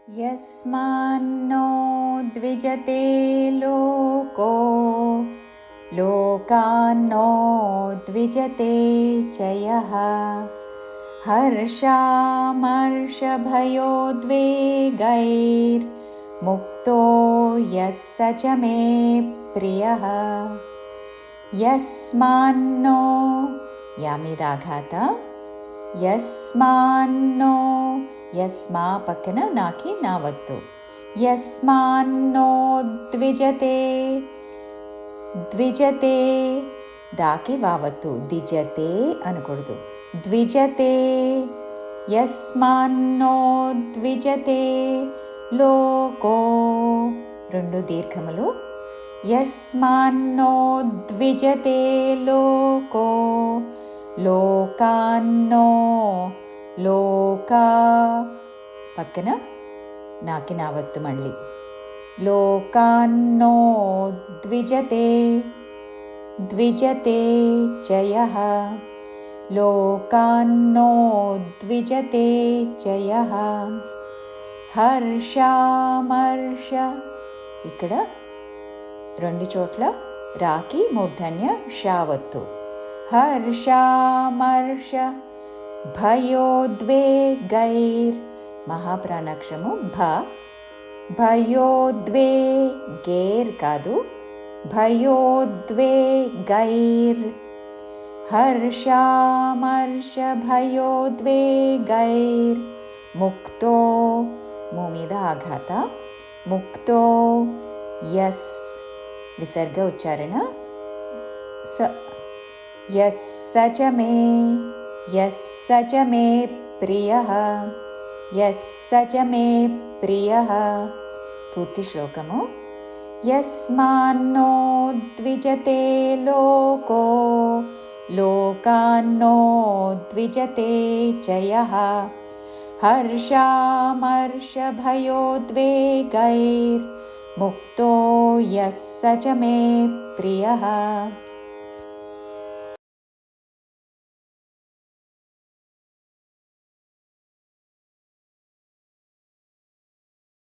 यस्मान्नो द्विजते लोको लोकान्नो द्विजते च यः हर्षामर्षभयोद्वेगैर्मुक्तो यः स च मे प्रियः यस्मान्नो यामिदाघात यस्मान्नो यस्मा पక్కన నాకి నా వత్తు యస్మాన్నో ద్విజతే ద్విజతే దాకి వావత్తు దిజతే అనకూడదు ద్విజతే యస్మాన్నో ద్విజతే లోకో రెండు దీర్ఘములు యస్మాన్నో ద్విజతే లోకో లోకాన్నో లోకా పక్కన నాకి నావత్తు మళ్ళీ లోకాన్నో ద్విజతే ద్విజతే చ యః లోకాన్నో ద్విజతే చ యః హర్షామర్ష ఇక్కడ రెండు చోట్ల రాకి మూర్ధన్య షావత్తు హర్షామర్ష భయోద్వేగైర్ మహాప్రాణాక్షరము భ భయోద్వే గేర్ కాదు భయోద్వేగైర్ హర్షామర్ష భయోద్వేగైర్ ముక్తో మూ మీద ఆఘాత ముక్తో యస్ విసర్గ ఉచ్చారణ స యస్ స చ మే యస్ స చ మే ప్రియః యస్ స చ మే ప్రియః పూర్తి శ్లోకము యస్మాన్నో ద్విజతే లోకో లోకాన్నో ద్విజతే చ యః హర్షామర్షభయోద్వేగైర్ముక్తో యస్ స చ మే ప్రియః